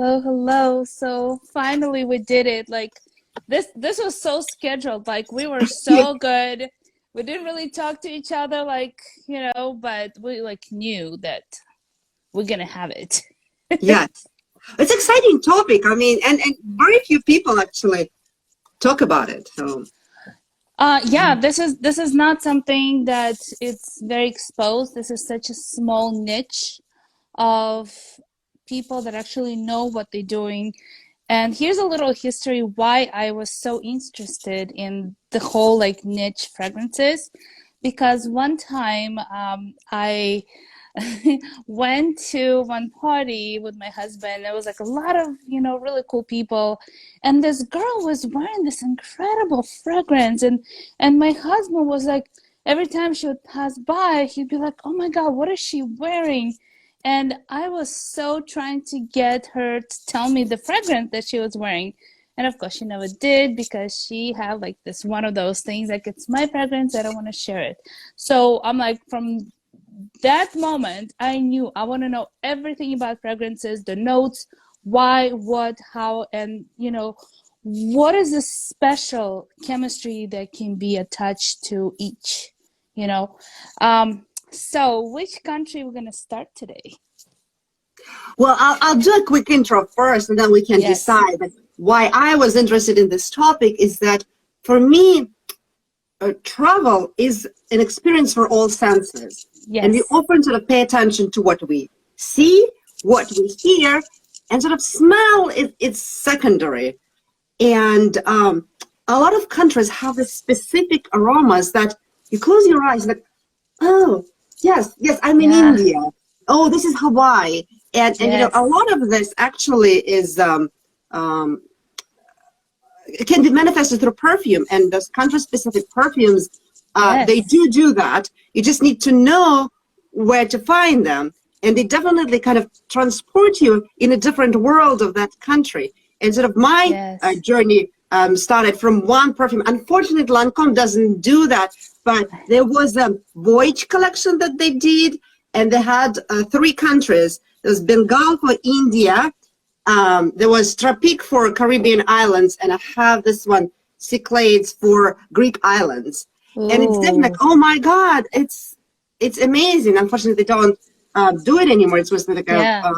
Hello, hello. So finally we did it. Like this was so scheduled. Like we were Yeah, so good. We didn't really talk to each other like, but we like knew that we're gonna have it. yes. It's exciting topic. I mean, and very few people actually talk about it. So Yeah, this is not something that it's very exposed. This is such a small niche of people that actually know what they're doing. And here's a little history why I was so interested in the whole like niche fragrances. Because one time I went to one party with my husband. There was like a lot of, really cool people. And this girl was wearing this incredible fragrance. And my husband was like, every time she would pass by, he'd be like, oh my God, what is she wearing? And I was so trying to get her to tell me the fragrance that she was wearing. And of course, she never did because she had like this one of those things like, it's my fragrance, I don't want to share it. So I'm like, from that moment, I knew I want to know everything about fragrances, the notes, why, what, how, and what is the special chemistry that can be attached to each, you know. So which country we're gonna start today? well, I'll do a quick intro first, and then we can Yes, decide. But why I was interested in this topic is that for me, travel is an experience for all senses, and we yes, often sort of pay attention to what we see, what we hear, and sort of smell is secondary. And a lot of countries have a specific aromas that you close your eyes, like, oh, yes, yes, I'm in yeah, India. Oh, this is Hawaii. And a yes, lot of this actually is um, it can be manifested through perfume, and those country-specific perfumes, they yes, do that. You just need to know where to find them, and they definitely kind of transport you in a different world of that country. And sort of my yes, journey started from one perfume. Unfortunately, Lancome doesn't do that, but there was a Voyage collection that they did, and they had three countries. There was Bengal for India, there was Tropique for Caribbean islands, and I have this one, Cyclades for Greek islands. And it's definitely like, ooh, oh my God, it's amazing. Unfortunately, they don't do it anymore. It was like a yeah,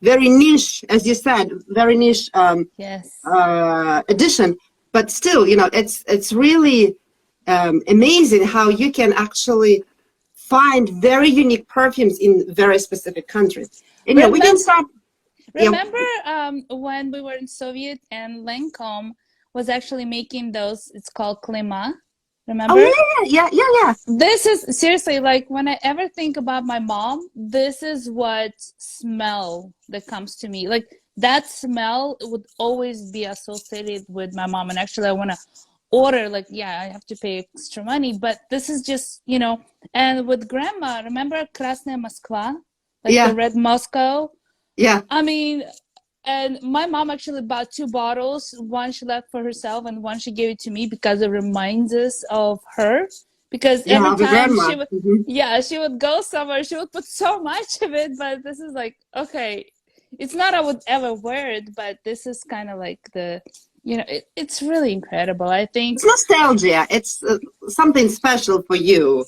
very niche, as you said, very niche yes. edition. But still, it's really amazing how you can actually find very unique perfumes in very specific countries. And we can Remember, start. Yeah. remember when we were in Soviet and Lancome was actually making those, it's called klima. Oh Remember? yeah. This is seriously like when I ever think about my mom, this is what smell that comes to me. Like that smell would always be associated with my mom. And actually, I want to order, like, yeah, I have to pay extra money, but this is just, and with grandma, remember Krasnaya Moskva? Like the Yeah, red Moscow? yeah, I mean, and my mom actually bought two bottles. One she left for herself, and one she gave it to me because it reminds us of her. Because yeah, every of the time grandma. she would, Hmm. yeah, she would go somewhere, she would put so much of it. But this is like, okay, it's not I would ever wear it, but this is kind of like it's really incredible. I think. It's nostalgia. It's something special for you.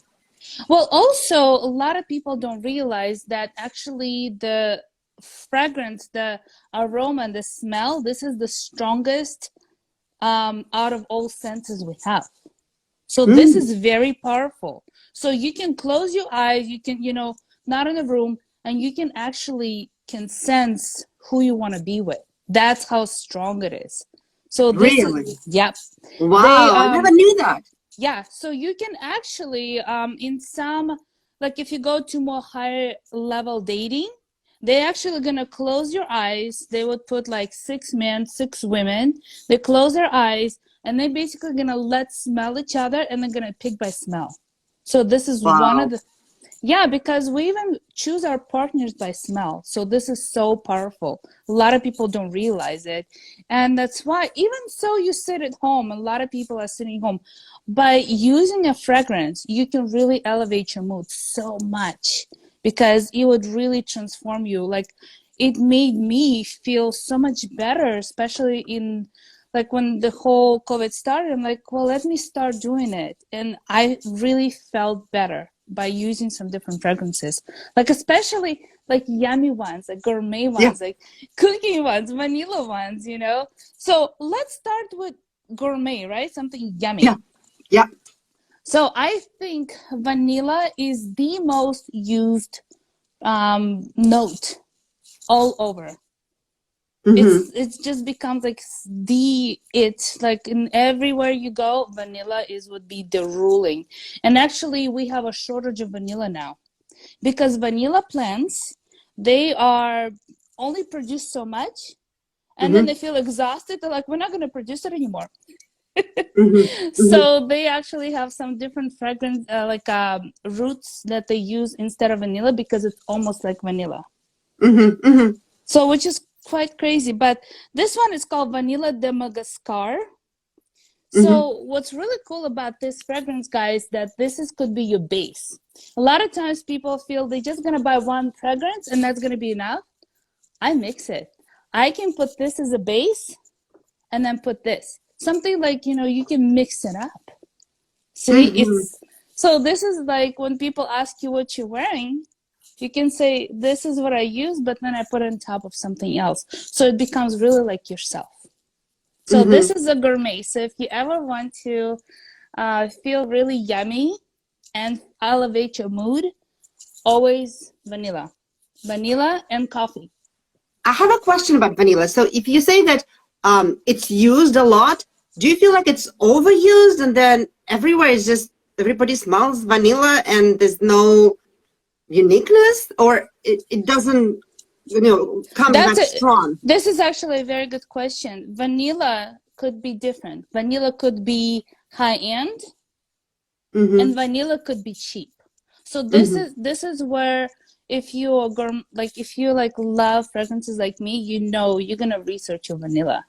Well, also, a lot of people don't realize that actually the fragrance, the aroma, and the smell, this is the strongest out of all senses we have. So this Mm, is very powerful. So you can close your eyes, you can, not in a room, and you can actually can sense who you want to be with. That's how strong it is. So this is, really? yep. They Wow, I never knew that. Yeah, so you can actually in some, like if you go to more higher level dating, they actually gonna close your eyes. They would put like six men, six women. They close their eyes and they basically gonna let smell each other and they're gonna pick by smell. So this is one of Wow. the, yeah, because we even choose our partners by smell. So this is so powerful. A lot of people don't realize it. And that's why, even so, you sit at home, a lot of people are sitting home. By using a fragrance, you can really elevate your mood so much. because it would really transform you. Like, it made me feel so much better, especially in like when the whole COVID started. I'm like, well, let me start doing it. And I really felt better by using some different fragrances, like especially like yummy ones, like gourmet ones, like cookie ones, vanilla ones, you know? So let's start with gourmet, right? Something yummy. Yeah. So I think vanilla is the most used note all over. It just becomes like like in everywhere you go, vanilla would be the ruling. And actually we have a shortage of vanilla now, because vanilla plants, they are only produce so much, and then they feel exhausted. They're like, we're not going to produce it anymore. So they actually have some different fragrance roots that they use instead of vanilla, because it's almost like vanilla. So which is quite crazy. But this one is called Vanilla de Magascar. So what's really cool about this fragrance, guys, that could be your base. A lot of times people feel they're just gonna buy one fragrance and that's gonna be enough. I mix it. I can put this as a base and then put this. Something like, you know, you can mix it up. See, so this is like when people ask you what you're wearing, you can say, this is what I use, but then I put it on top of something else. So it becomes really like yourself. So this is a gourmet. So if you ever want to feel really yummy and elevate your mood, always vanilla. Vanilla and coffee. I have a question about vanilla. So if you say that it's used a lot, do you feel like it's overused and then everywhere is just, everybody smells vanilla and there's no uniqueness, or it doesn't, you know, come that strong? This is actually a very good question. Vanilla could be different. Vanilla could be high-end, and vanilla could be cheap. So this is where, if you are if you love fragrances like me, you know you're gonna research your vanilla.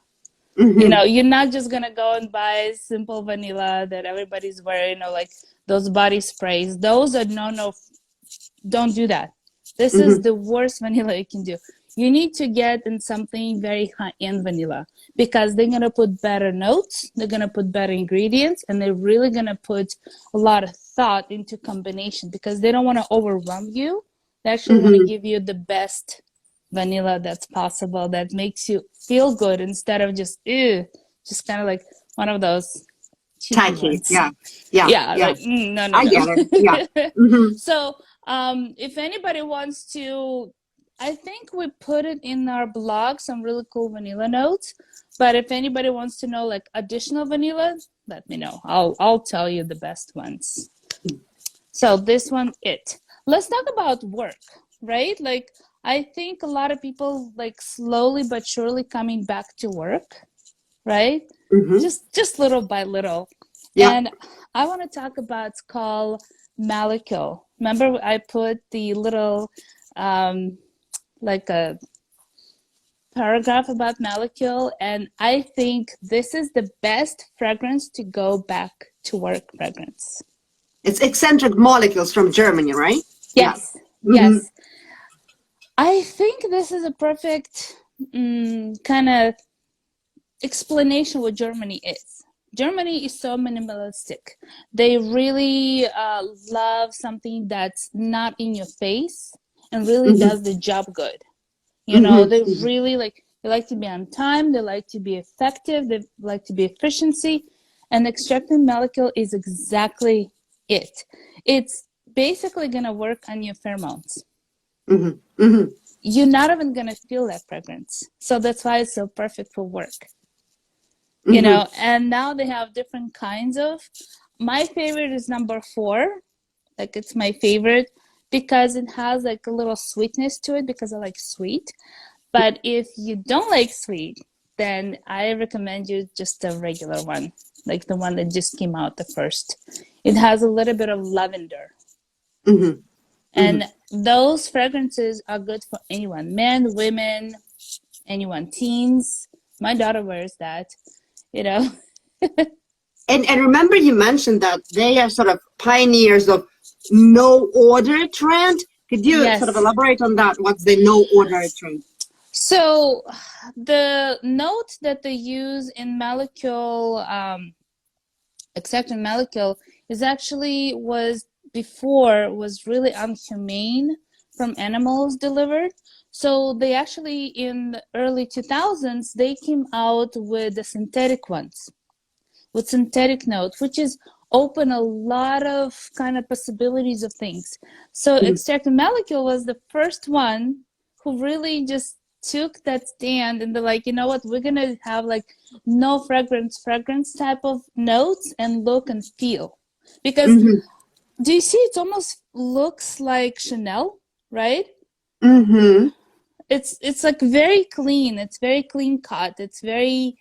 You know, you're not just gonna go and buy simple vanilla that everybody's wearing, or like those body sprays. Those are no. Don't do that. This is the worst vanilla you can do. You need to get in something very high-end vanilla, because they're going to put better notes, they're going to put better ingredients, and they're really going to put a lot of thought into combination, because they don't want to overwhelm you. They actually want to give you the best vanilla that's possible, that makes you feel good, instead of just kind of like one of those tacky. Yeah. Like, no. I get it. So if anybody wants to, I think we put it in our blog, some really cool vanilla notes. But if anybody wants to know like additional vanilla, let me know. I'll tell you the best ones. So this one, let's talk about work, right? Like, I think a lot of people like slowly but surely coming back to work, right? Just little by little. And I want to talk about, it's called MALLE. Remember I put the little like a paragraph about MALLE, and I think this is the best fragrance to go back to work fragrance. It's eccentric molecules from Germany, right? Yes. Yes. I think this is a perfect kind of explanation what Germany is. Germany is so minimalistic. They really love something that's not in your face and really does the job good. You know, they really they like to be on time. They like to be effective. They like to be efficiency. And extracted molecule is exactly it. It's basically going to work on your pheromones. You're not even going to feel that fragrance. So that's why it's so perfect for work. You know, and now they have different kinds of, my favorite is number 4. Like, it's my favorite because it has like a little sweetness to it, because I like sweet. But if you don't like sweet, then I recommend you just a regular one, like the one that just came out the first. It has a little bit of lavender. And those fragrances are good for anyone, men, women, anyone, teens. My daughter wears that. You know. and remember, you mentioned that they are sort of pioneers of no order trend. Could you sort of Yes. elaborate on that? What's the no ordinary trend? So the note that they use in molecule, except in molecule, is actually was really unhumane from animals delivered. So they actually, in the early 2000s, they came out with the synthetic ones, with synthetic note, which is open a lot of kind of possibilities of things. So extract molecule was the first one who really just took that stand, and they're like, you know what, we're gonna have like no fragrance type of notes and look and feel. Because do you see, it almost looks like Chanel, right? It's like very clean, it's very clean cut, it's very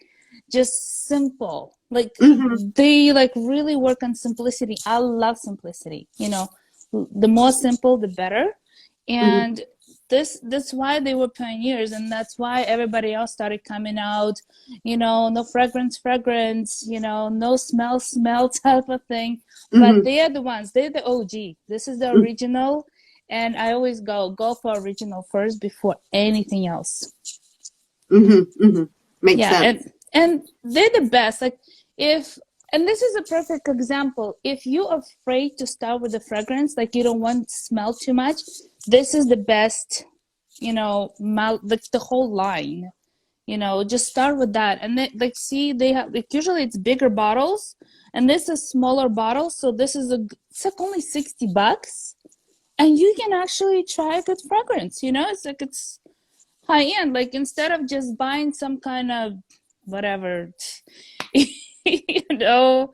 just simple. Like they like really work on simplicity. I love simplicity, you know, the more simple the better. And that's why they were pioneers, and that's why everybody else started coming out, you know, no fragrance, you know, no smell type of thing. But they are the ones, they're the OG. This is the original, and I always go for original first before anything else. Makes sense. And they're the best. Like and this is a perfect example. If you're afraid to start with the fragrance, like you don't want to smell too much, this is the best, you know, like the whole line, you know, just start with that. And then like, see, they have like, usually it's bigger bottles, and this is smaller bottles. So this is it's like only $60, and you can actually try a good fragrance, you know, it's like, it's high end. Like instead of just buying some kind of whatever, you know,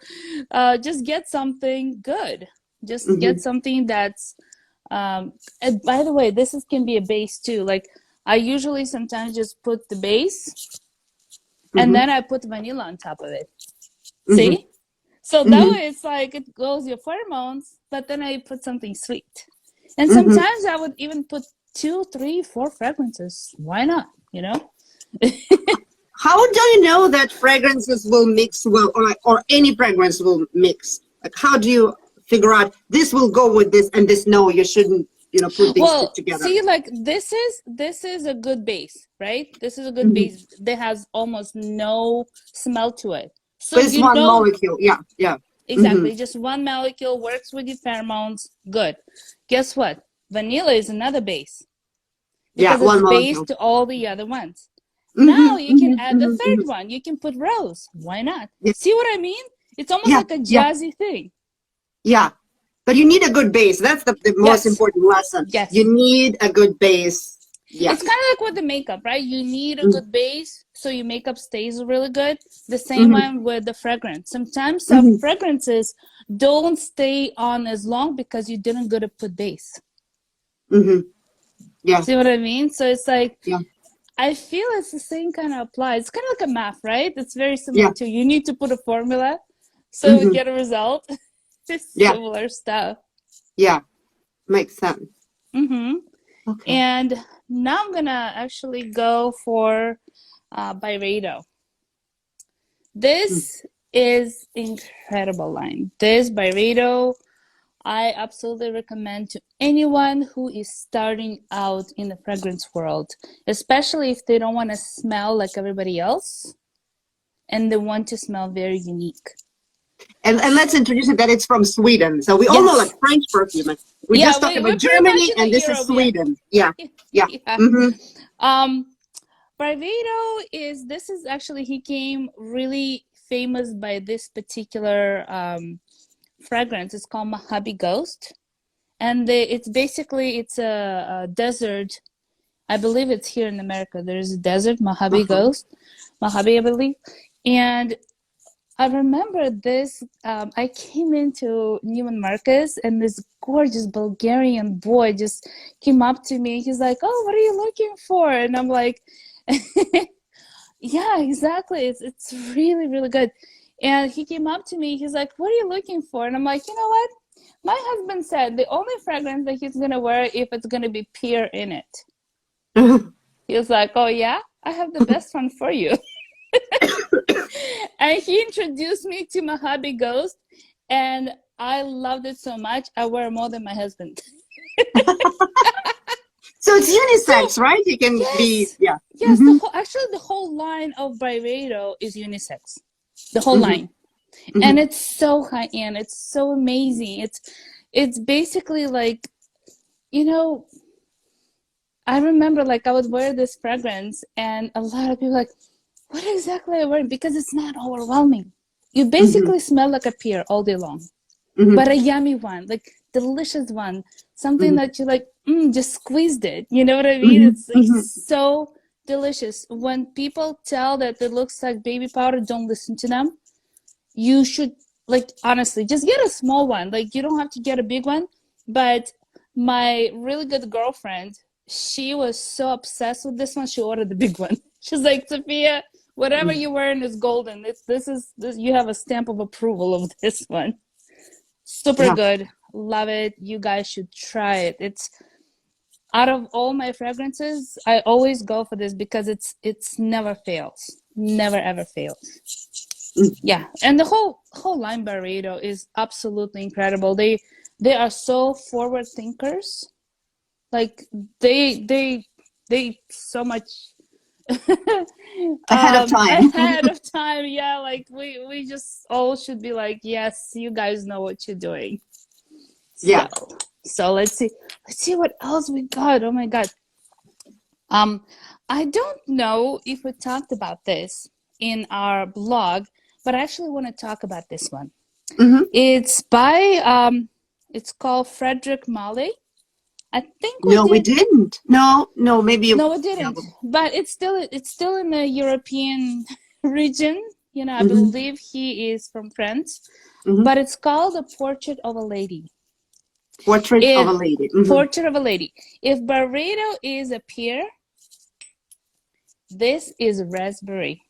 just get something good. Just get something that's and by the way, this can be a base too. Like I usually sometimes just put the base and then I put vanilla on top of it. See? So that way it's like it goes your pheromones, but then I put something sweet. And sometimes I would even put 2, 3, 4 fragrances. Why not? You know? How do you know that fragrances will mix well, or any fragrance will mix? Like, how do you figure out this will go with this and this? No, you shouldn't. You know, put these two together. See, like this is a good base, right? This is a good base that has almost no smell to it. So it's one molecule. Yeah. Exactly. Just one molecule works with your pheromones. Good. Guess what? Vanilla is another base. Because it's based to all the other ones. Now you can add the third one. You can put rose. Why not? See what I mean? It's almost like a jazzy thing. Yeah. But you need a good base. That's the most important lesson. Yes. You need a good base. Yeah. It's kind of like with the makeup, right? You need a good base so your makeup stays really good. The same one with the fragrance. Sometimes some fragrances don't stay on as long because you didn't go to put base. Yeah. See what I mean? So it's like, I feel it's the same kind of apply. It's kind of like a math, right? It's very similar to, you need to put a formula so you get a result. It's similar stuff. Yeah. Makes sense. Okay. And now I'm gonna actually go for BYREDO. This is incredible line. This BYREDO, I absolutely recommend to anyone who is starting out in the fragrance world, especially if they don't want to smell like everybody else and they want to smell very unique. And let's introduce it that it's from Sweden. So we all know like French perfume. We just talked about Germany, and this is Sweden. Yeah. BYREDO this is actually, he came really famous by this particular fragrance. It's called Mojave Ghost, and it's a desert. I believe it's here in America. There's a desert, Mojave Ghost, Mojave, I believe. And I remember this. I came into Neiman Marcus, and this gorgeous Bulgarian boy just came up to me. He's like, "Oh, what are you looking for?" And I'm like, "Yeah, exactly. It's really, really good." And he came up to me. He's like, "What are you looking for?" And I'm like, "You know what? My husband said the only fragrance that he's gonna wear if it's gonna be pear in it." He was like, "Oh yeah, I have the best one for you." And he introduced me to Mojave Ghost, and I loved it so much. I wear more than my husband. So it's unisex, So, right? You can be, yes, yeah. yes. The whole actually the whole line of BYREDO is unisex, the whole Mm-hmm. line, and Mm-hmm. it's so high end. It's so amazing. It's basically like, you know, I remember like I would wear this fragrance, and a lot of people like, what exactly are you wearing? Because it's not overwhelming. You Mm-hmm. basically smell like a pear all day long, Mm-hmm. but a yummy one, like delicious one, something Mm-hmm. that you like, just squeezed it. You know what I mean? Mm-hmm. It's like Mm-hmm. so delicious. When people tell that it looks like baby powder, don't listen to them. You should, like, honestly, just get a small one. Like, you don't have to get a big one. But my really good girlfriend, she was so obsessed with this one, she ordered the big one. She's like, Sophia, whatever you're wearing is golden. This you have a stamp of approval of this one. Super Yeah. good. Love it. You guys should try it. It's out of all my fragrances, I always go for this because it's never fails. Never ever fails. Yeah, and the whole line BYREDO is absolutely incredible. They are so forward thinkers. Like they so much Ahead of time. ahead of time. Yeah, like we just all should be like, yes, you guys know what you're doing. Yeah. So let's see what else we got. Oh my god. Um, I don't know if we talked about this in our blog, but I actually want to talk about this one. Mm-hmm. It's by it's called Frederic Malle. I think we No, we did. didn't. No, no, maybe. No, we Yeah. didn't. But it's still in the European region. You know, I Mm-hmm. believe he is from France. Mm-hmm. But it's called A Portrait of a Lady. Portrait of a If lady. Mm-hmm. Portrait of a Lady. If BYREDO is a pear, this is raspberry.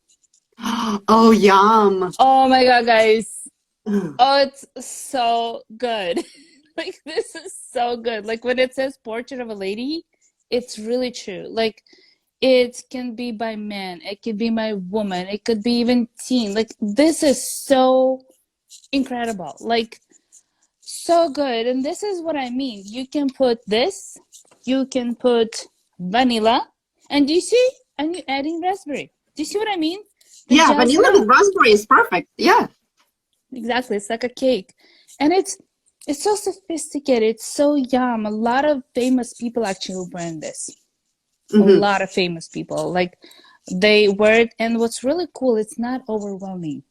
Oh, yum. Oh my god, guys. Mm-hmm. Oh, it's so good. Like, this is so good. Like, when it says Portrait of a Lady, it's really true. Like, it can be by men, it could be by woman, it could be even teen. Like, this is so incredible. Like, so good. And this is what I mean. You can put this, you can put vanilla, and do you see? And you're adding raspberry. Do you see what I mean? The Yeah, vanilla with jasmine. raspberry is perfect. Yeah. Exactly, it's like a cake, and it's so sophisticated. It's so yum. A lot of famous people actually wear this. A Mm-hmm. lot of famous people, like, they wear it, and what's really cool, it's not overwhelming.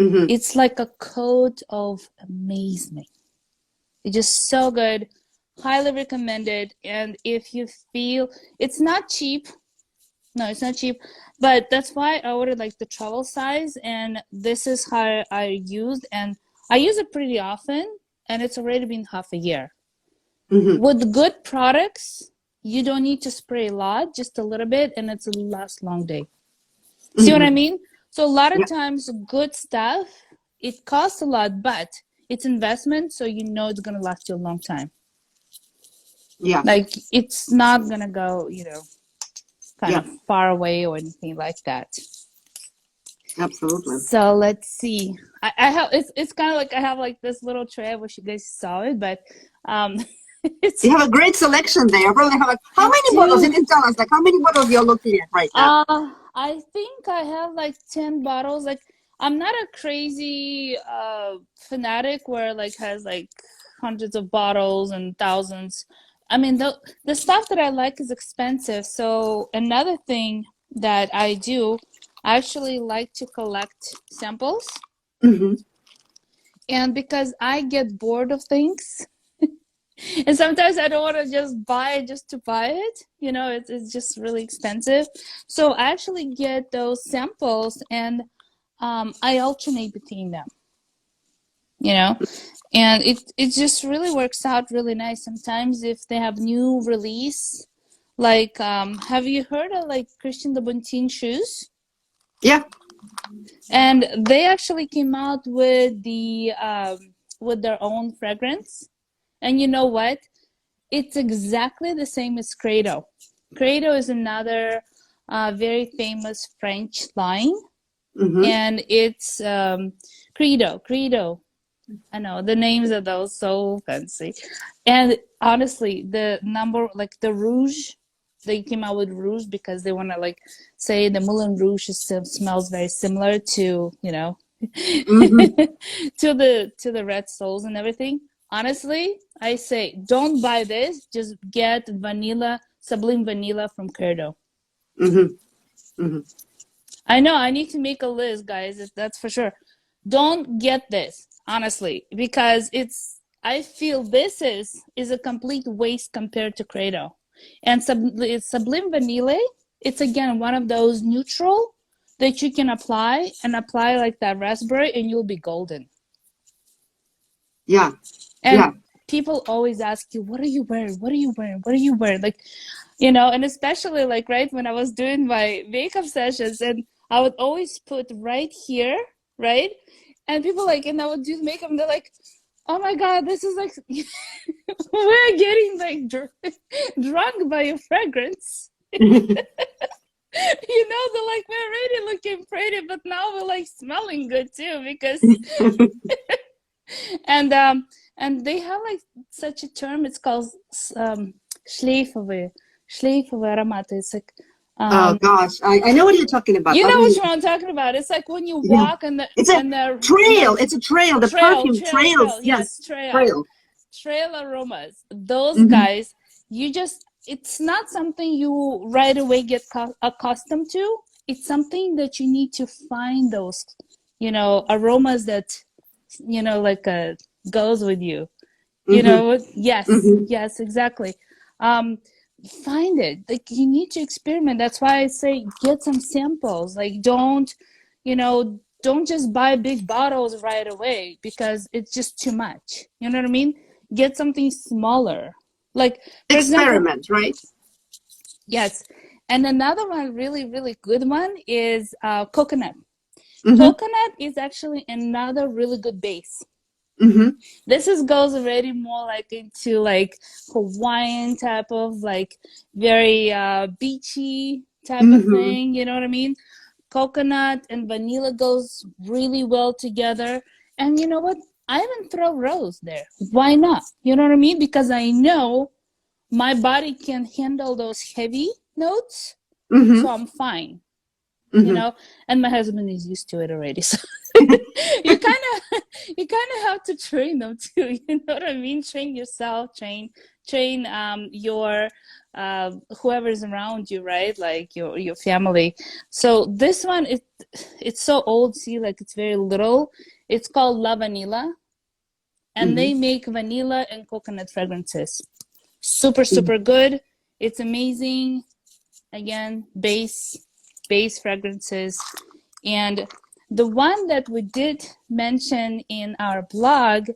Mm-hmm. It's like a coat of amazement. It's just so good. Highly recommended. And if you feel it's not cheap, no, it's not cheap, but that's why I ordered like the travel size, and this is how I used, and I use it pretty often, and it's already been half a year. Mm-hmm. With good products, you don't need to spray a lot, just a little bit, and it's a last long day. See what I Mm-hmm. mean? So a lot Yeah. of times good stuff, it costs a lot, but it's investment, so you know it's gonna last you a long time. Yeah. Like, it's not gonna go, kind Yeah. of far away or anything like that. Absolutely. So let's see. I have it's kind of like I have like this little tray. I wish you guys saw it, but it's You have a great selection there. You probably have like, how I many bottles? You do. can tell us, like, how many bottles you're looking at right now? I think I have like 10 bottles. Like, I'm not a crazy fanatic where like has like hundreds of bottles and thousands. I mean, the stuff that I like is expensive. So another thing that I do, I actually like to collect samples. Mm-hmm. And because I get bored of things, and sometimes I don't want to just buy it just to buy it. It's just really expensive. So I actually get those samples, and I alternate between them, and it just really works out really nice. Sometimes if they have new release, like, have you heard of like Christian Louboutin shoes? Yeah. And they actually came out with with their own fragrance. And you know what? It's exactly the same as Credo. Credo is another very famous French line. Mm-hmm. And it's Credo. I know the names of those so fancy. And honestly, the number, like the Rouge, they came out with Rouge because they want to like say the Moulin Rouge smells very similar to, you know, Hmm. to the Red Souls and everything. Honestly, I say don't buy this. Just get vanilla, Sublime Vanilla from BYREDO. Hmm. Hmm. I know I need to make a list, guys. That's for sure. Don't get this, honestly, because it's. I feel this is a complete waste compared to BYREDO, and Sublime Vanilla. It's again one of those neutral that you can apply and apply like that raspberry, and you'll be golden. Yeah. And Yeah. people always ask you, "What are you wearing? What are you wearing? What are you wearing?" Like, you know, and especially like right when I was doing my makeup sessions, and I would always put right here, right, and people like, and I would do the makeup, and they're like, "Oh my god, this is like we're getting like drunk by your fragrance." You know, they're like, we're already looking pretty, but now we're like smelling good too because and um and they have like such a term. It's called schleifende aromat. It's like Oh gosh, I know what you're talking about. you What know do you which one I'm talking about. It's like when you Yeah. walk and It's a trail. the It's a trail. The trail, perfume trails. yes, Yes. Trail. trail aromas. Those Hmm. guys, you just, it's not something you right away get accustomed to. It's something that you need to find those, you know, aromas that, you know, like goes with you. You Hmm. know, yes, Hmm. yes, exactly. Um, find it. Like you need to experiment. That's why I say get some samples. Like don't, you know, don't just buy big bottles right away because it's just too much. You know what I mean? Get something smaller. Like for example, Experiment, right? yes. And another one, really, really good one is coconut. Hmm. Coconut is actually another really good base. Hmm. This is goes already more like into like Hawaiian type of like very beachy type of Hmm. thing. You know what I mean? Coconut and vanilla goes really well together. And you know what? I even throw rose there. Why not? You know what I mean? Because I know my body can handle those heavy notes, Hmm. so I'm fine. You Hmm. know, and my husband is used to it already, so you kind of have to train them too. You know what I mean? Train yourself, train your whoever's around you, right? Like your family. So this one, it's so old. See, like it's very little. It's called Lavanila, and Hmm. they make vanilla and coconut fragrances. Super super good. It's amazing. Again, base fragrances. And the one that we did mention in our blog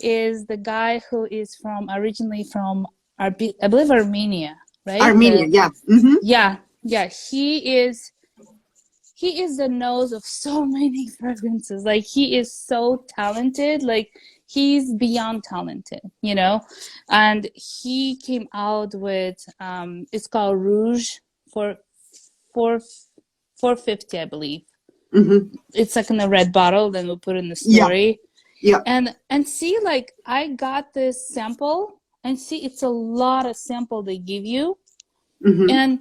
is the guy who is from originally from I believe Armenia, right? Armenia, The yeah. Hmm. yeah, he is the nose of so many fragrances. Like he is so talented. Like he's beyond talented, you know. And he came out with it's called Rouge for four 450, I believe. Hmm. It's like in a red bottle. Then we'll put it in the Yeah. story. Yeah. And see, like I got this sample, and see, it's a lot of sample they give you, Hmm. and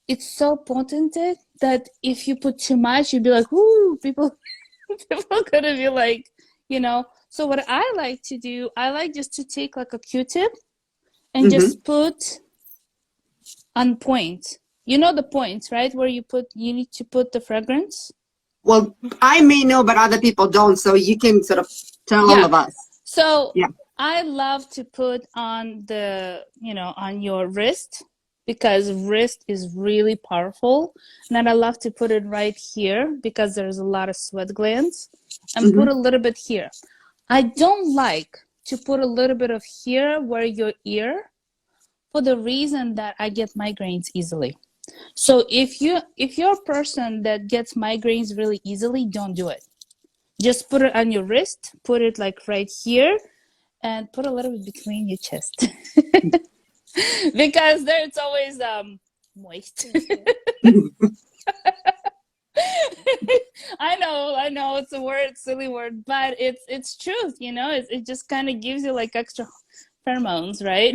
it's so potent that if you put too much, you'd be like, "Ooh!" People gonna be like, you know. So what I like to do, I like just to take like a Q-tip and Hmm. just put on point. You know the points, right? Where you need to put the fragrance. Well, I may know, but other people don't. So you can sort of tell all Yeah. of us. So Yeah. I love to put on the, you know, on your wrist because wrist is really powerful. And then I love to put it right here because there's a lot of sweat glands, and put Hmm. a little bit here. I don't like to put a little bit of here where your ear for the reason that I get migraines easily. So if you're a person that gets migraines really easily, don't do it. Just put it on your wrist, put it like right here, and put a little bit between your chest. Because there it's always moist. I know, it's a word, silly word, but it's truth, you know. It just kind of gives you like extra pheromones, right?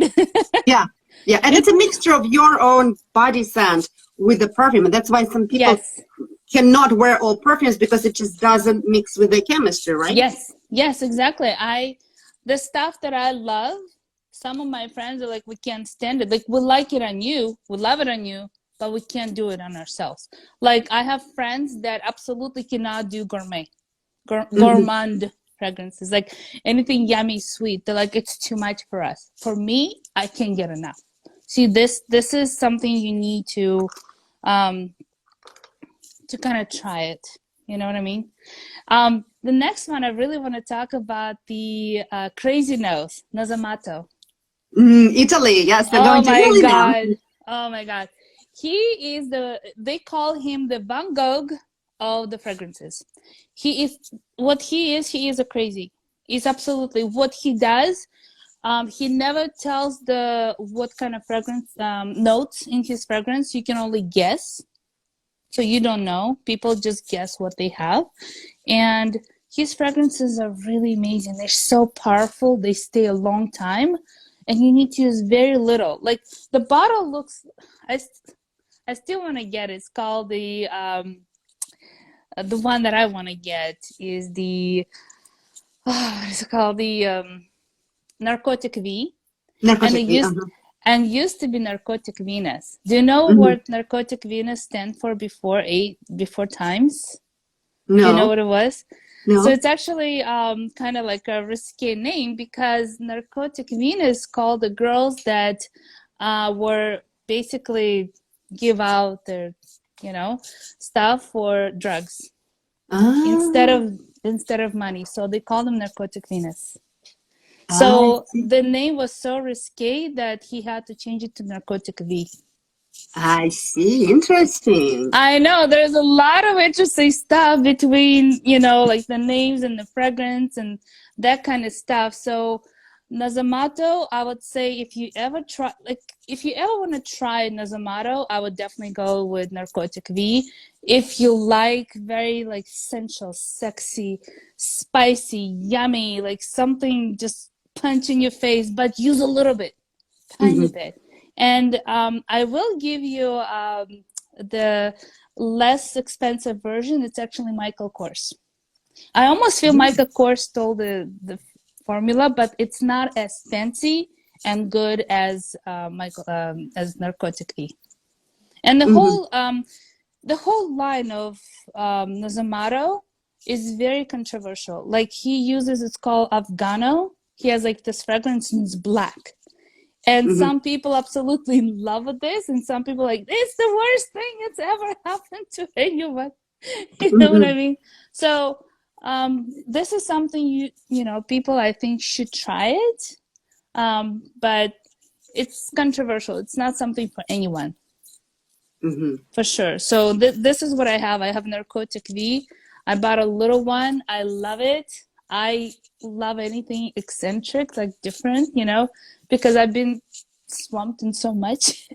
Yeah, yeah, and it's a mixture of your own body scent with the perfume, and that's why some people Yes, cannot wear all perfumes because it just doesn't mix with the chemistry, right? yes, exactly. The stuff that I love, some of my friends are like, we can't stand it. Like, we like it on you, we love it on you, but we can't do it on ourselves. Like, I have friends that absolutely cannot do Hmm. gourmand fragrances, like anything yummy, sweet. They're like, it's too much for us. For me, I can't get enough. See, this is something you need um, to kind of try it. You know what I mean? The next one, I really want to talk about the crazy nose, Nasamato. Italy, yes, they're Oh going to my Italy now. God. Oh my God. They call him the Van Gogh of the fragrances. He is a crazy. He's absolutely what he does. He never tells what kind of fragrance notes in his fragrance. You can only guess. So you don't know. People just guess what they have. And his fragrances are really amazing. They're so powerful. They stay a long time. And you need to use very little. Like the bottle looks, I, I still want to get it. It's called the one that I want to get is what is it called? The Narcotic V. And Narcotic, uh-huh. used to be Narcotic Venus. Do you know Hmm. what Narcotic Venus stand for before times? Do you know No, what it was? So no. it's actually kind of like a risque name because Narcotic Venus called the girls that were basically give out their, stuff for drugs instead Ah, of instead of money. So they called them Narcotic Venus. I So see. the name was so risque that he had to change it to Narcotic V. I see. Interesting. I know there's a lot of interesting stuff between, like the names and the fragrance and that kind of stuff. So Nazamato, I would say if you ever want to try Nazamato, I would definitely go with Narcotic V. If you like very like sensual, sexy, spicy, yummy, like something just punch in your face, but use a little bit, tiny Hmm. bit. And I will give you the less expensive version. It's actually Michael Kors. I almost feel Michael Kors stole the formula, but it's not as fancy and good as Michael as Narcotic E. And Hmm. the whole line of Nazamato is very controversial. Like he uses, it's called Afgano. He has like this fragrance and it's black. And Hmm. some people absolutely love this, and some people like it's the worst thing that's ever happened to anyone. You know what I Hmm. mean? So this is something people I think should try it, but it's controversial. It's not something for anyone, Hmm. for sure. So this is what I have. I have Narcotic V. I bought a little one. I love it. I love anything eccentric, like different, because I've been swamped in so much.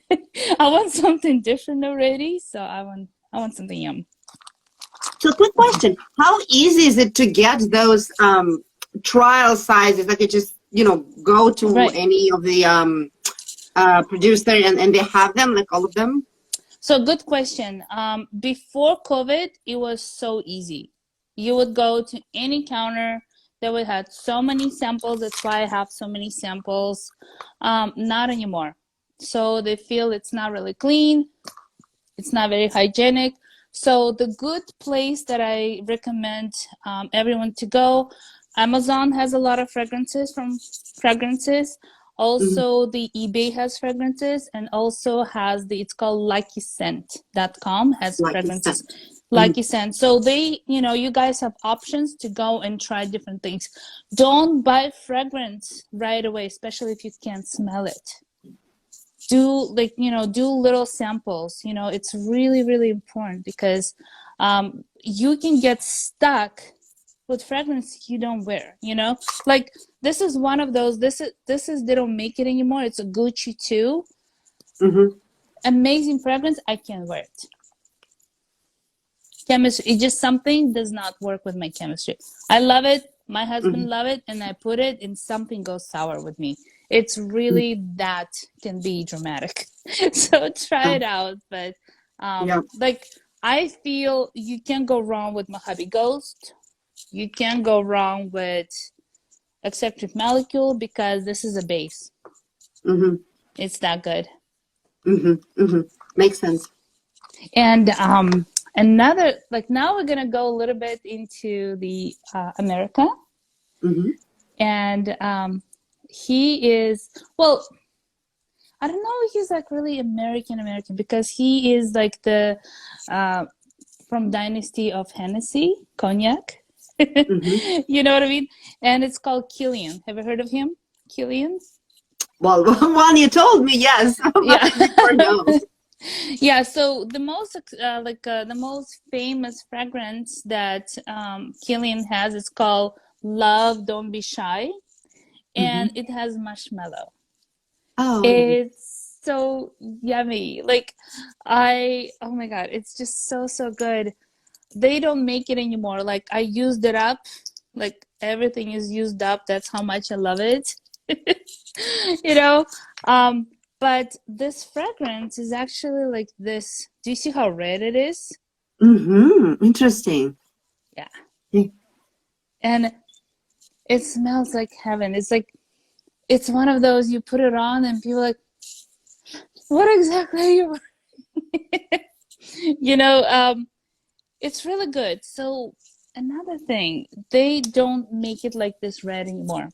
I want something different already. So I want something yum. So, quick question: how easy is it to get those trial sizes? Like, you just go to Right. any of the producer and they have them, like all of them. So good question. Before COVID, it was so easy. You would go to any counter. They would have so many samples. That's why I have so many samples. Not anymore. So they feel it's not really clean. It's not very hygienic. So the good place that I recommend everyone to go, Amazon has a lot of fragrances. Mm-hmm. Also, the eBay has fragrances, and also has it's called LuckyScent.com has Like you said. fragrances. Mm-hmm. Lucky Scent. So you guys have options to go and try different things. Don't buy fragrance right away, especially if you can't smell it. Do little samples. It's really, really important because you can get stuck with fragrance you don't wear. Like this is one of those. This is they don't make it anymore. It's a Gucci too. Mm-hmm. Amazing fragrance. I can't wear it. chemistry. It just something does not work with my chemistry. I love it. My husband love it, and I put it, and something goes sour with me. It's really that can be dramatic. So try it out. But Yeah. like I feel you can't go wrong with Mojave Ghost. You can't go wrong with Accepted Molecule because this is a base. Mm-hmm. It's that good. Mm-hmm. Mm-hmm. Makes sense. And another, like now we're gonna go a little bit into the America, Mm-hmm. and he is, well, I don't know if he's like really American because he is like the from dynasty of Hennessy cognac. Mm-hmm. You know what I mean? And it's called Kilian. Have you heard of him? Kilian? Well, one you told me, yes. Yeah. Before, no. Yeah, so the most the most famous fragrance that Kilian has is called Love Don't Be Shy, and Mm-hmm. it has marshmallow. Oh. It's so yummy. Like oh my God, it's just so good. They don't make it anymore. Like I used it up. Like everything is used up. That's how much I love it. You know, um, but this fragrance is actually like this. Do you see how red it is? Mm-hmm. Interesting. Yeah. Yeah. And it smells like heaven. It's like, it's one of those you put it on and people are like, what exactly are you wearing? You know, it's really good. So another thing, they don't make it like this red anymore.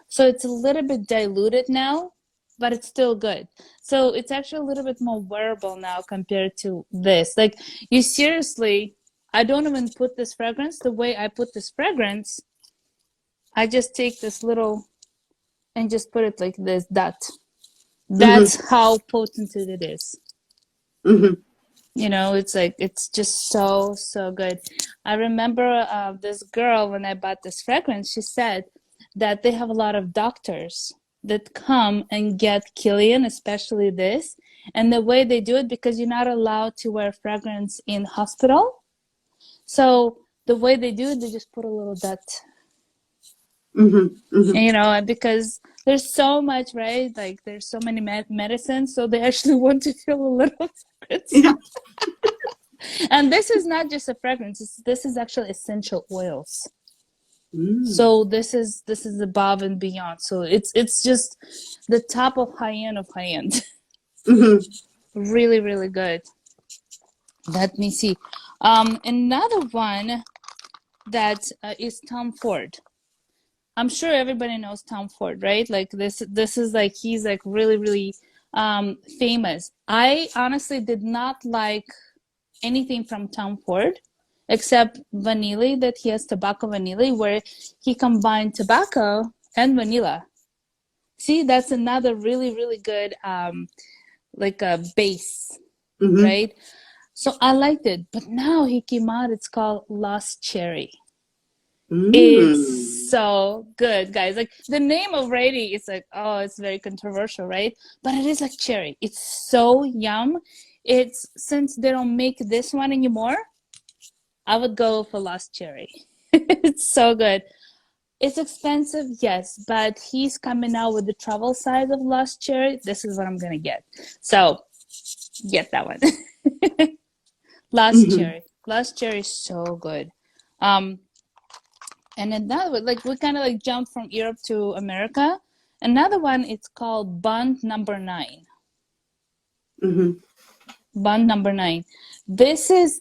So it's a little bit diluted now, but it's still good. So it's actually a little bit more wearable now compared to this. Like you seriously, I don't even put this fragrance the way I put this fragrance. I just take this little and just put it like this. That's Mm-hmm. how potent it is. Mm-hmm. You know, it's like it's just so good. I remember this girl when I bought this fragrance. She said that they have a lot of doctors that come and get Kilian, especially this, and the way they do it, because you're not allowed to wear fragrance in hospital. So the way they do it, they just put a little dot. Mm-hmm. Mm-hmm. And, you know, because there's so much, right? Like there's so many medicines, so they actually want to feel a little fragrance. Yeah. And this is not just a fragrance. This is actually essential oils. Mm. So this is above and beyond. So it's just the top of high end of high end. Mm-hmm. Really good. Let me see. Another one that is Tom Ford. I'm sure everybody knows Tom Ford, right? Like this is like he's like really famous. I honestly did not like anything from Tom Ford except vanilla, that he has tobacco vanilla, where he combined tobacco and vanilla. See, that's another really good like a base, Mm-hmm. right? So I liked it, but now he came out, it's called Lost Cherry. Mm. It's so good, guys. Like the name already is like, oh, it's very controversial, right? But it is like cherry. It's so yum. It's, since they don't make this one anymore, I would go for Lost Cherry. It's so good. It's expensive, yes, but he's coming out with the travel size of Lost Cherry. This is what I'm gonna get. So get that one. Lost Mm-hmm. Cherry. Lost Cherry is so good. Um, and another one, like we kind of like jump from Europe to America. Another one, it's called Bond Number 9. Mm-hmm. Bond Number 9. This is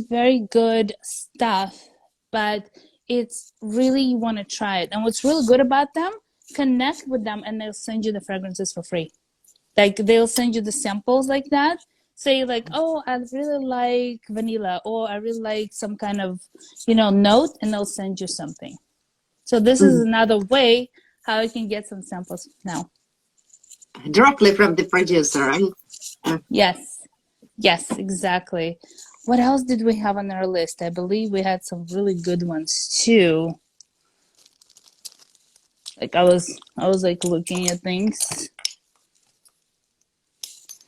very good stuff, but it's really, you want to try it. And what's really good about them, connect with them and they'll send you the fragrances for free. Like they'll send you the samples like that. Say like, oh, I really like vanilla, or I really like some kind of, you know, note, and they'll send you something. So this is Mm-hmm. another way how you can get some samples now. Directly from the producer, right? Yes, exactly. What else did we have on our list? I believe we had some really good ones too. Like I was like looking at things.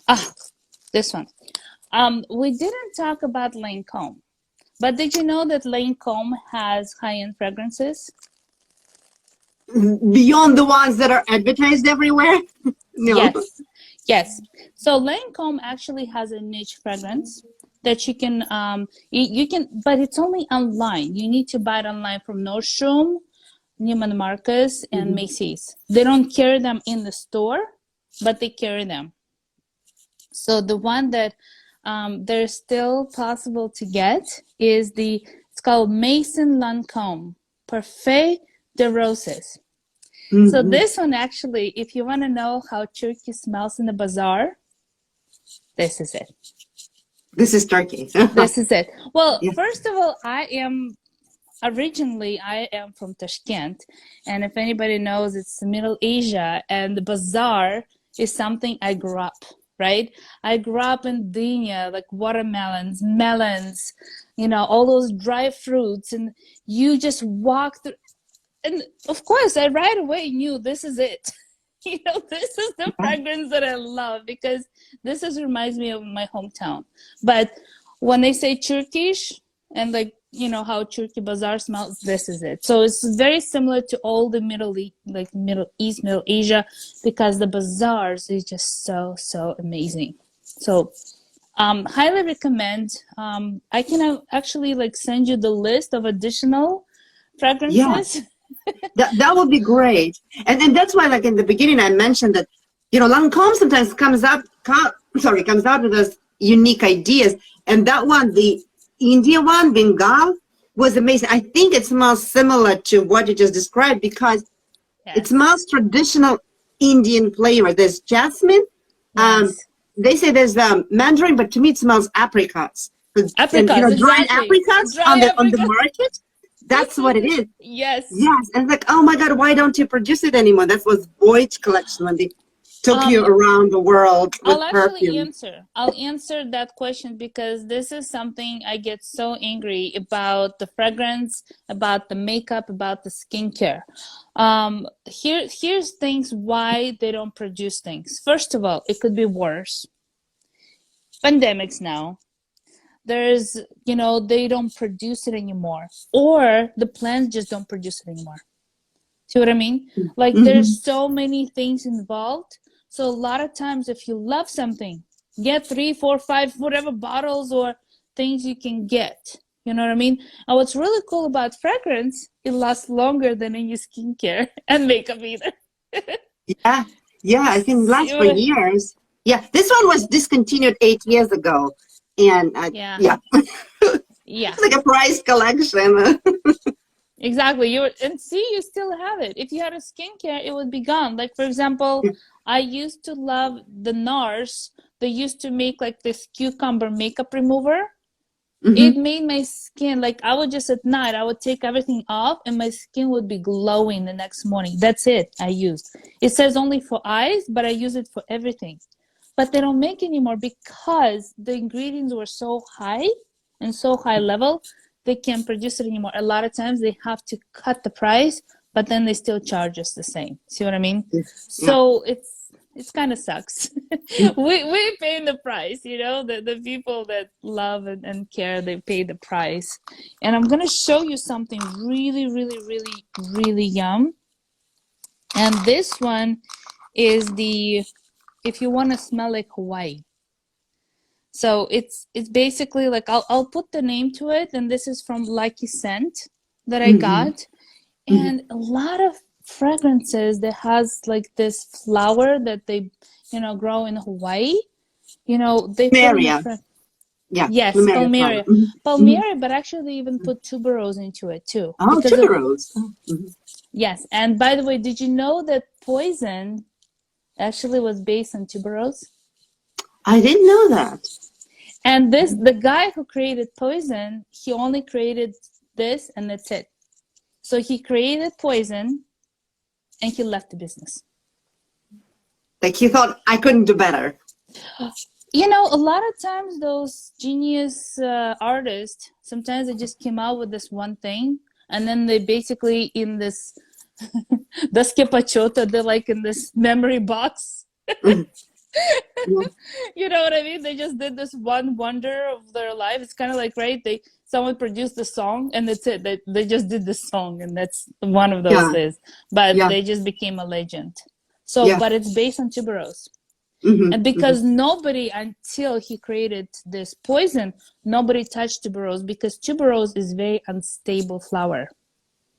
Ah, this one. We didn't talk about Lancome. But did you know that Lancome has high-end fragrances? Beyond the ones that are advertised everywhere? No. Yes, yes. So Lancome actually has a niche fragrance that you can you can, but it's only online. You need to buy it online from Nordstrom, Neiman Marcus, and Macy's. They don't carry them in the store, but they carry them. So the one that there's still possible to get is it's called Maison Lancome Parfait de Roses. So this one actually, if you want to know how Turkey smells in the bazaar, this is it. This is Turkey. This is it. Well, Yeah. first of all, originally I am from Tashkent, and if anybody knows, it's Middle Asia, and the bazaar is something I grew up, right? I grew up in Dinya, like watermelons, melons, you know, all those dry fruits, and you just walk through. And of course, I right away knew this is it. You know, this is the fragrance that I love because this reminds me of my hometown. But when they say Turkish and like, you know, how Turkey bazaar smells, this is it. So it's very similar to all the Middle East, Middle Asia, because the bazaars is just so amazing. So highly recommend. I can actually like send you the list of additional fragrances. Yeah. That would be great. And that's why, like in the beginning, I mentioned that, you know, Lancome sometimes comes out with those unique ideas. And that one, the India one, Bengal, was amazing. I think it smells similar to what you just described because it smells traditional Indian flavor. There's jasmine. Yes. They say there's mandarin, but to me it smells apricots. Apricots, and, you know, dried exactly. apricots on the market. That's what it is. Yes. Yes. And like, oh my God, why don't you produce it anymore? That was Voyage collection when they took you around the world with perfume. I'll answer that question because this is something I get so angry about: the fragrance, about the makeup, about the skincare. Here's things why they don't produce things. First of all, it could be worse. Pandemics now. There's, you know, they don't produce it anymore, or the plants just don't produce it anymore. See what I mean? Like there's so many things involved. So a lot of times if you love something, get 3, 4, 5, whatever bottles or things you can get. You know what I mean? And what's really cool about fragrance, it lasts longer than in your skincare and makeup either. Yeah, it can last for years. Yeah, this one was discontinued 8 years ago. And yeah. It's like a prize collection. Exactly. You still have it. If you had a skincare, it would be gone. Like, for example, I used to love the NARS. They used to make like this cucumber makeup remover. It made my skin, like I would just at night, I would take everything off and my skin would be glowing the next morning. That's it I used. It says only for eyes, but I use it for everything. But they don't make anymore because the ingredients were so high and so high level, they can't produce it anymore. A lot of times they have to cut the price, but then they still charge us the same. See what I mean? So it's kind of sucks. we pay the price, you know, the people that love and care, they pay the price. And I'm going to show you something really, really, really, really yum. And this one is if you want to smell like Hawaii. So it's basically like, I'll put the name to it, and this is from Lucky Scent that I got. And a lot of fragrances that has like this flower that they, you know, grow in Hawaii, you know, they Palmaria. Yes, Palmaria. Palmaria, but actually they even put tuberose into it too. Oh, tuberose. Yes, and by the way, did you know that Poison actually was based on tuberose? I didn't know that. And the guy who created Poison, he only created this and that's it. So he created Poison and he left the business. Like he thought, I couldn't do better. You know, a lot of times those genius artists, sometimes they just came out with this one thing, and then they basically in this, they're like in this memory box. Yeah. You know what I mean? They just did this one wonder of their life. It's kind of like, right? Someone produced the song and that's it. They just did the song and that's one of those Yeah. things. But Yeah. they just became a legend. So, Yeah. but it's based on tuberose. Mm-hmm. And because nobody, until he created this poison, nobody touched tuberose because tuberose is very unstable flower.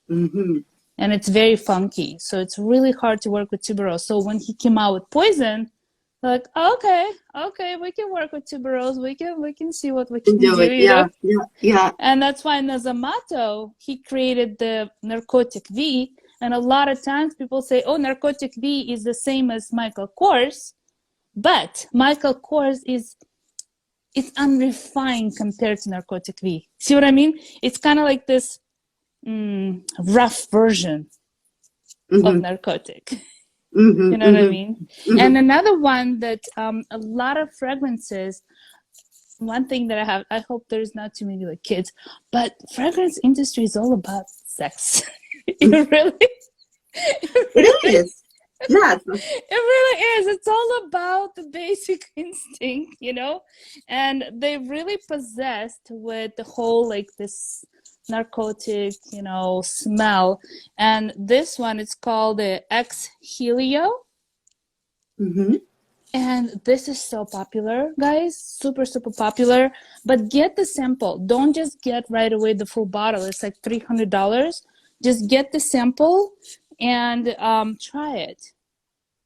Mm-hmm. And it's very funky. So it's really hard to work with tuberose. So when he came out with poison, they're like, okay, we can work with tuberose. We can see what we can Do do, it. you know? Yeah. Yeah. Yeah. And that's why Nazamato, he created the narcotic V. And a lot of times people say, oh, narcotic V is the same as Michael Kors. But Michael Kors it's unrefined compared to narcotic V. See what I mean? It's kind of like this rough version of narcotic. Mm-hmm. You know what I Mm-hmm. mean? Mm-hmm. And another one that a lot of fragrances, one thing that I hope there's not too many like kids, but fragrance industry is all about sex. It really, It is. Yes. it really is. It's all about the basic instinct, you know? And they really possessed with the whole like this narcotic, you know, smell. And this one, it's called the Ex Helio. Mm-hmm. And this is so popular, guys. Super, super popular. But get the sample. Don't just get right away the full bottle. It's like $300. Just get the sample and try it.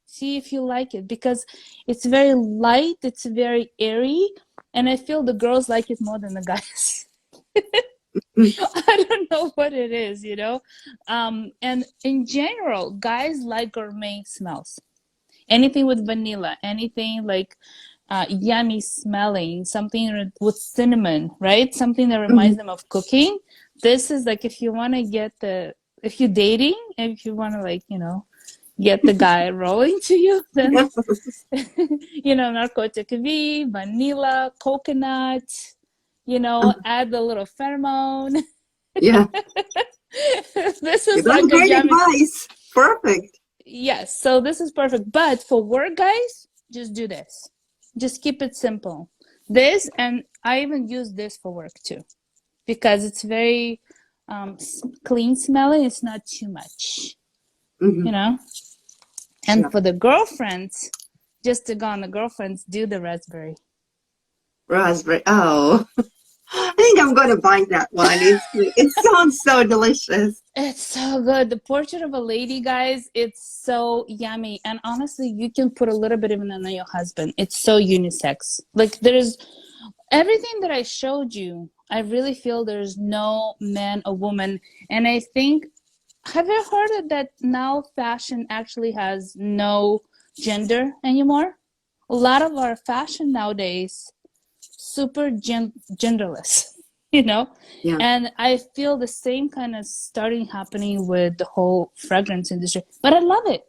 See if you like it because it's very light. It's very airy. And I feel the girls like it more than the guys. I don't know what it is, you know? And in general, guys like gourmet smells. Anything with vanilla, anything like yummy smelling, something with cinnamon, right? Something that reminds them of cooking. This is like if you want to get if you're dating, and if you want to like, you know, get the guy rolling to you, then, you know, narcotic V, vanilla, coconut, you know, add a little pheromone. Yeah. This is That's like a great yummy. advice. Perfect. Yes, so this is perfect. But for work, guys, just do this. Just keep it simple. This, and I even use this for work too, because it's very clean smelling. It's not too much, you know? And for the girlfriends, just to go on the girlfriends, do the raspberry. Raspberry. Oh. I think I'm going to buy that one. It sounds so delicious. It's so good. The Portrait of a Lady, guys, it's so yummy. And honestly, you can put a little bit even on your husband. It's so unisex. Like there's everything that I showed you. I really feel there's no man or woman. And I think, have you heard of that now fashion actually has no gender anymore? A lot of our fashion nowadays super genderless, you know? Yeah. And I feel the same kind of starting happening with the whole fragrance industry. But I love it.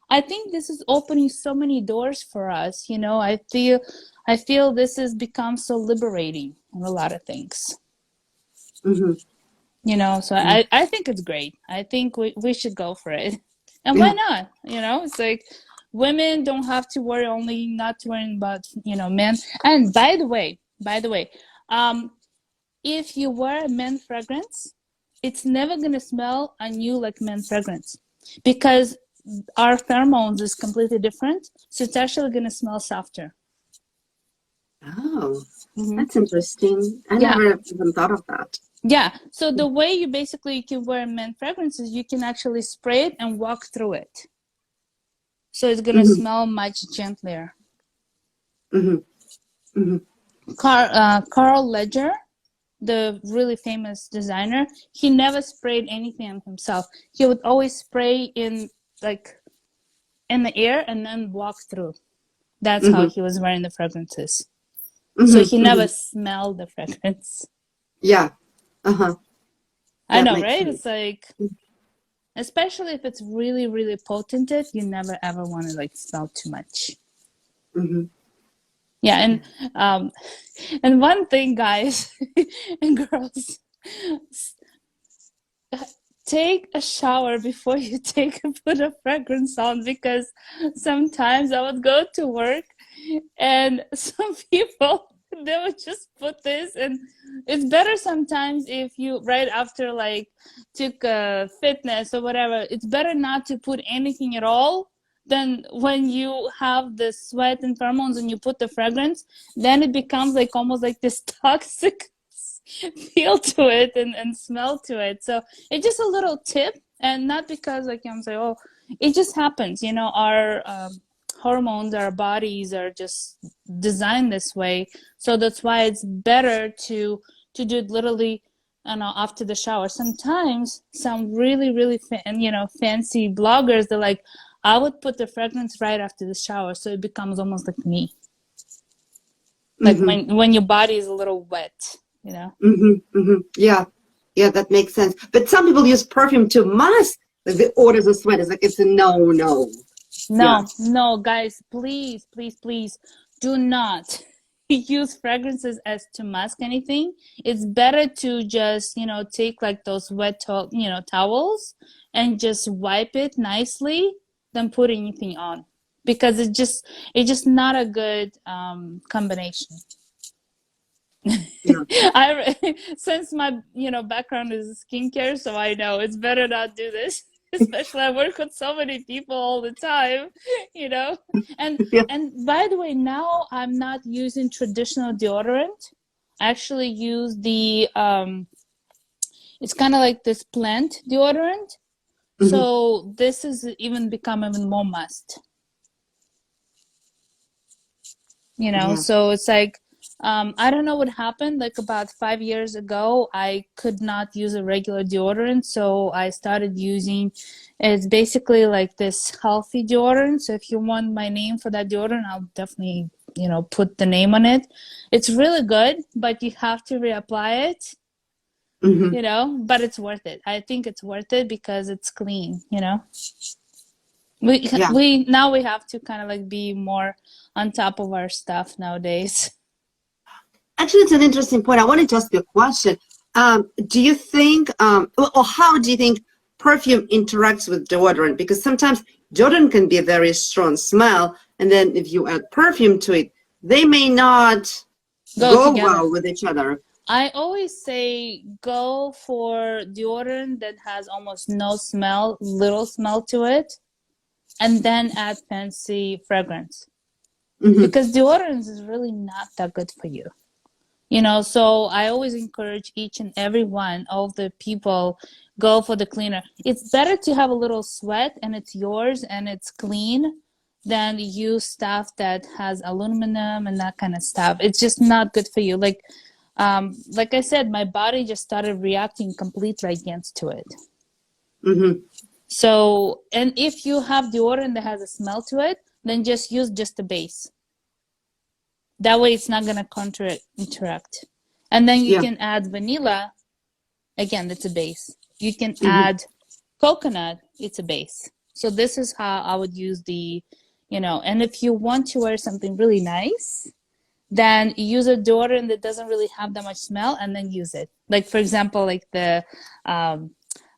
I think this is opening so many doors for us, you know? I feel this has become so liberating in a lot of things. You know, so I think it's great. I think we should go for it. And why not? You know, it's like women don't have to worry only not worrying about, you know, men. And by the way, if you wear a men fragrance, it's never gonna smell on you like men fragrance because our pheromones is completely different. So it's actually gonna smell softer. Oh, that's interesting. I never even thought of that. Yeah. So the way you basically can wear men fragrances, you can actually spray it and walk through it. So it's gonna smell much gentler. Carl Ledger, the really famous designer, he never sprayed anything on himself. He would always spray in the air and then walk through. That's how he was wearing the fragrances. So he never smelled the fragrance. Yeah. I know, right? Sense. It's like, especially if it's really, really potent, you never ever want to like smell too much. Yeah, and one thing, guys and girls, take a shower before you put a fragrance on, because sometimes I would go to work And some people, they would just put this, and it's better sometimes if you, right after like took a fitness or whatever, it's better not to put anything at all than when you have the sweat and pheromones and you put the fragrance, then it becomes like almost like this toxic feel to it and smell to it. So it's just a little tip, and not because like I'm saying, oh, it just happens, you know, our hormones, our bodies are just designed this way. So that's why it's better to do it literally, you know, after the shower. Sometimes some really fancy bloggers, they're like, I would put the fragrance right after the shower, so it becomes almost like me, like when your body is a little wet, you know. Yeah, that makes sense. But some people use perfume to mask like the odors of sweat. It's like it's a no. No, guys, please do not use fragrances as to mask anything. It's better to just, you know, take like those wet towels and just wipe it nicely than put anything on, because it's just not a good combination. Since my background is skincare, so I know it's better not do this. Especially I work with so many people all the time, you know. And by the way, now I'm not using traditional deodorant. I actually use the it's kind of like this plant deodorant. So this is become even more must. You know, so it's like I don't know what happened. Like about 5 years ago, I could not use a regular deodorant, so I started using. It's basically like this healthy deodorant. So if you want my name for that deodorant, I'll definitely put the name on it. It's really good, but you have to reapply it. But it's worth it. I think it's worth it because it's clean. We now we have to kind of like be more on top of our stuff nowadays. Actually, it's an interesting point. I wanted to ask you a question. Do you think, or how do you think perfume interacts with deodorant? Because sometimes deodorant can be a very strong smell, and then if you add perfume to it, they may not go well with each other. I always say go for deodorant that has almost no smell, little smell to it, and then add fancy fragrance. Because deodorant is really not that good for you. So I always encourage each and every one of the people, go for the cleaner. It's better to have a little sweat and it's yours and it's clean than use stuff that has aluminum and that kind of stuff. It's just not good for you. Like I said, my body just started reacting completely against to it. So, and if you have deodorant that has a smell to it, then just use just the base. That way it's not going to interact. And then you can add vanilla. Again, it's a base. You can add coconut. It's a base. So this is how I would use the, and if you want to wear something really nice, then use a deodorant that doesn't really have that much smell and then use it. Like, for example, like the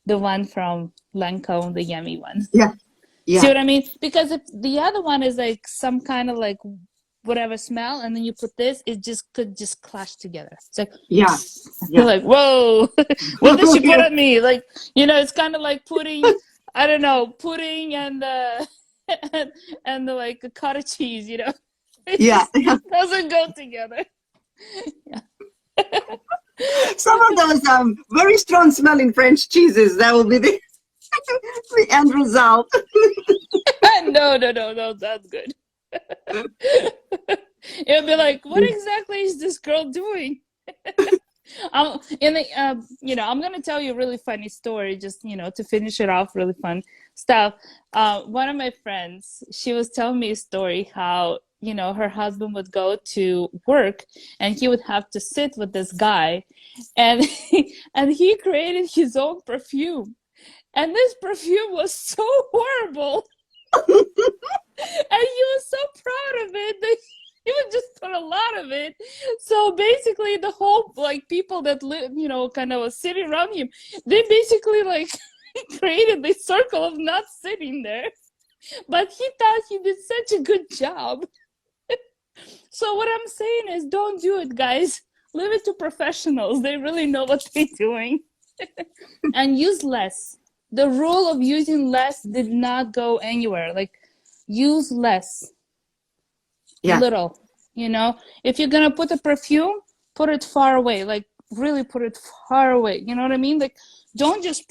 one from Lancome, the yummy one. See what I mean? Because if the other one is like some kind of like whatever smell, and then you put this, it could just clash together. It's like, you're like, whoa, what did she put on me? Like, it's kind of like putting, I don't know, pudding and and the like cottage cheese, It doesn't go together. Some of those very strong smelling French cheeses, that will be the end result. No, that's good. It'll be like, what exactly is this girl doing? I'm gonna tell you a really funny story, just to finish it off, really fun stuff. One of my friends, she was telling me a story how her husband would go to work and he would have to sit with this guy, and he created his own perfume, and this perfume was so horrible. And he was so proud of it that he would just put a lot of it. So basically the whole like people that live, kind of was sitting around him, they basically like created this circle of not sitting there. But he thought he did such a good job. So what I'm saying is, don't do it, guys. Leave it to professionals. They really know what they're doing. And use less. The rule of using less did not go anywhere. Like, use less. Yeah. Little. You know, if you're gonna put a perfume, put it far away. Like, really put it far away. You know what I mean? Like, don't just,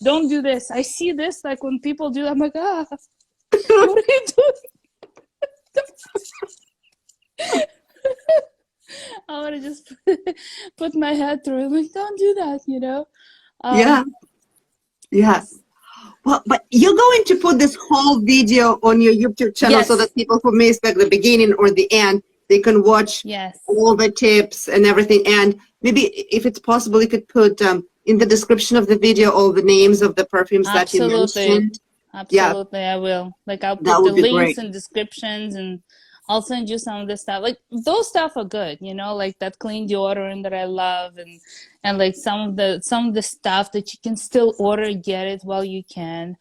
don't do this. I see this, like, when people do that, I'm like, ah, what are you doing? I want to just put my head through it. Like, don't do that, you know? Yeah. Yes. Well, but you're going to put this whole video on your YouTube channel so that people who missed like the beginning or the end, they can watch all the tips and everything. And maybe if it's possible, you could put in the description of the video all the names of the perfumes that you mentioned. Absolutely, I will. Like, I'll put the links and descriptions, and I'll send you some of the stuff. Like, those stuff are good, you know, like that clean deodorant that I love, and like some of the stuff that you can still order, get it while you can,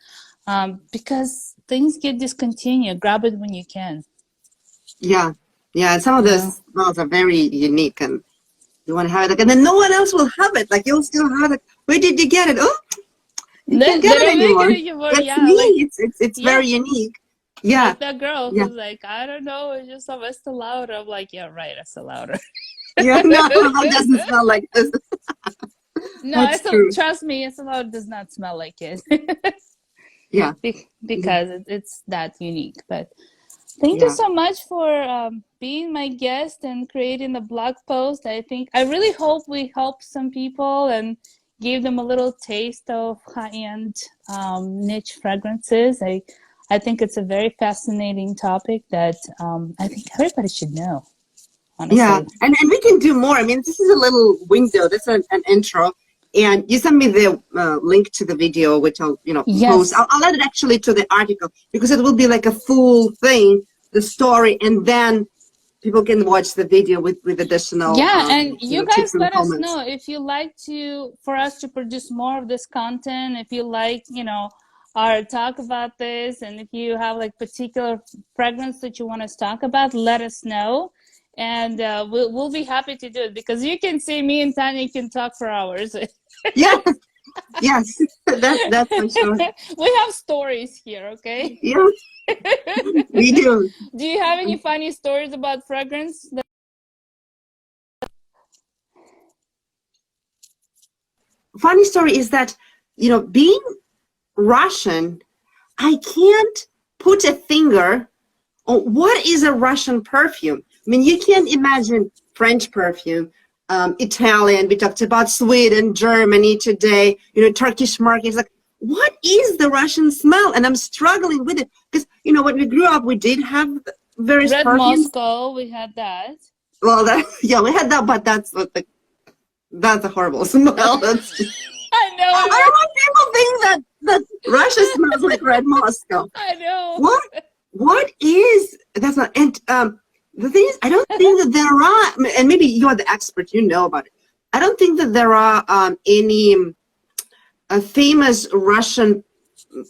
because things get discontinued. Grab it when you can. Yeah. And some of the smells are very unique, and you want to have it, and then no one else will have it. Like, you'll still have it. Where did you get it? Oh, you can't get it anymore. That's me. It's very unique. Yeah. Like that girl who's like, I don't know, it's just a Estee Lauder. I'm like, yeah, right, Estee Lauder. Yeah, no, it doesn't smell like this. No, trust me, Estee Lauder does not smell like it. Yeah. Because it's that unique. But thank you so much for being my guest and creating the blog post. I really hope we help some people and gave them a little taste of high-end niche fragrances. I think it's a very fascinating topic that I think everybody should know, honestly. Yeah, and we can do more. I mean, this is a little window. This is an intro. And you send me the link to the video, which I'll, post. I'll add it actually to the article, because it will be like a full thing, the story, and then people can watch the video with additional and you guys let us know if you like for us to produce more of this content, if you like our talk about this, and if you have like particular fragrance that you want us to talk about, let us know, and we'll be happy to do it, because you can see me and Tanya can talk for hours. Yes, that's for sure. We have stories here, okay? Yeah. We do. Do you have any funny stories about fragrance? Funny story is that, being Russian, I can't put a finger on what is a Russian perfume. I mean, you can't imagine French perfume, Italian, we talked about Sweden, Germany today, Turkish markets, like, what is the Russian smell? And I'm struggling with it because, when we grew up, we did have various Red perfumes. Moscow, we had that. Well, we had that, but that's a horrible smell. That's just, I know. I don't want people think that Russia smells like Red Moscow. I know. What is that's not? And the thing is, I don't think that there are, and maybe you're the expert, you know about it. I don't think that there are any famous Russian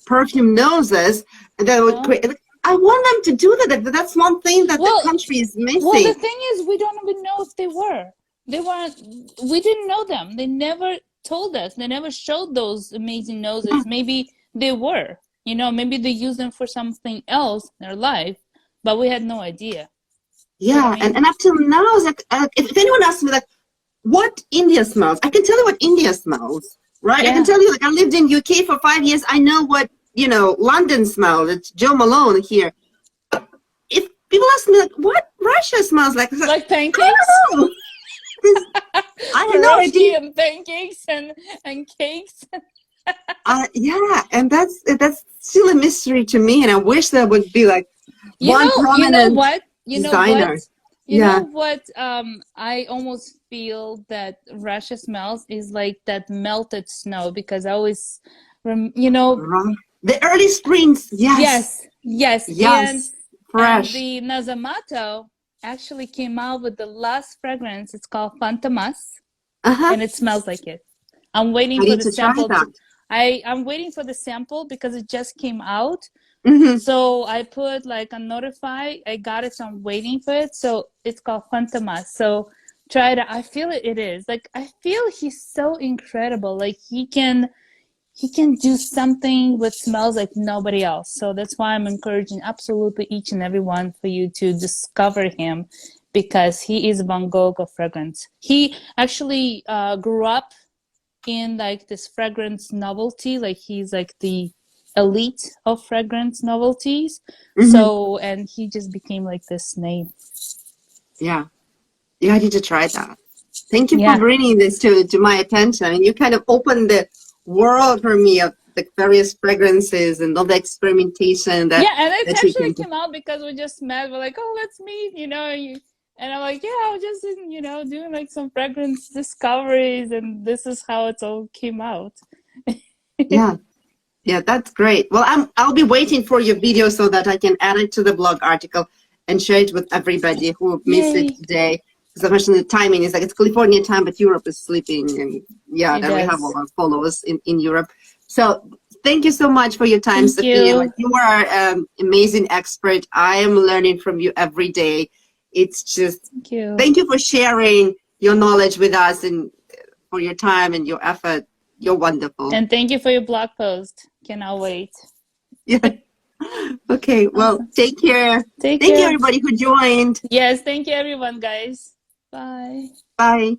perfume noses that would create. I want them to do that. That's one thing that the country is missing. Well, the thing is, we don't even know if they were. They weren't. We didn't know them. They never told us. They never showed those amazing noses. Maybe they were. Maybe they used them for something else in their life, but we had no idea. Yeah, and up till now, like, if anyone asks me, like, what India smells, I can tell you what India smells, right? Yeah. I can tell you, like, I lived in UK for 5 years. I know what, London smells. It's Joe Malone here. If people ask me, like, what Russia smells like pancakes? I don't know. I have no idea. And pancakes and cakes. Yeah, and that's still a mystery to me, and I wish there would be like one prominent designer. You know what? I almost feel that Russia smells is like that melted snow, because I always, the early springs. Yes. And, fresh. And the Nazamato actually came out with the last fragrance. It's called Fantomas, and it smells like it. I'm waiting for the sample. I'm waiting for the sample because it just came out. Mhm. So I put like a notify. I got it, so I'm waiting for it. So it's called Fantomas. So try it. I feel it is. Like I feel he's so incredible. Like he can do something with smells like nobody else. So that's why I'm encouraging absolutely each and every one for you to discover him, because he is Van Gogh of fragrance. He actually grew up in like this fragrance novelty, like he's like the elite of fragrance novelties. Mhm. So, and he just became like this name. Yeah. Yeah, I need to try that. Thank you for Yeah. bringing this to my attention. And you kind of opened the world for me of the various fragrances and all the experimentation that, Yeah, and it that you actually can do. came out because we just met. We're like, oh, let's meet, and I'm like, yeah, I was just, doing like some fragrance discoveries, and this is how it all came out. Yeah. Yeah, that's great. Well, I'll be waiting for your video so that I can add it to the blog article and share it with everybody who missed it Yay. today. Because I mentioned the timing is like it's California time, but Europe is sleeping, and yeah, It then we have does. all our followers in Europe. So thank you so much for your time, Thank Sophia. Like you. you are an amazing expert. I am learning from you every day. It's just Thank you. thank you for sharing your knowledge with us and for your time and your effort. You're wonderful. And thank you for your blog post. Cannot wait. Yeah. Okay, well, Awesome. take care. Take Thank you, care. everybody who joined. Yes, thank you, everyone, guys. Bye. Bye.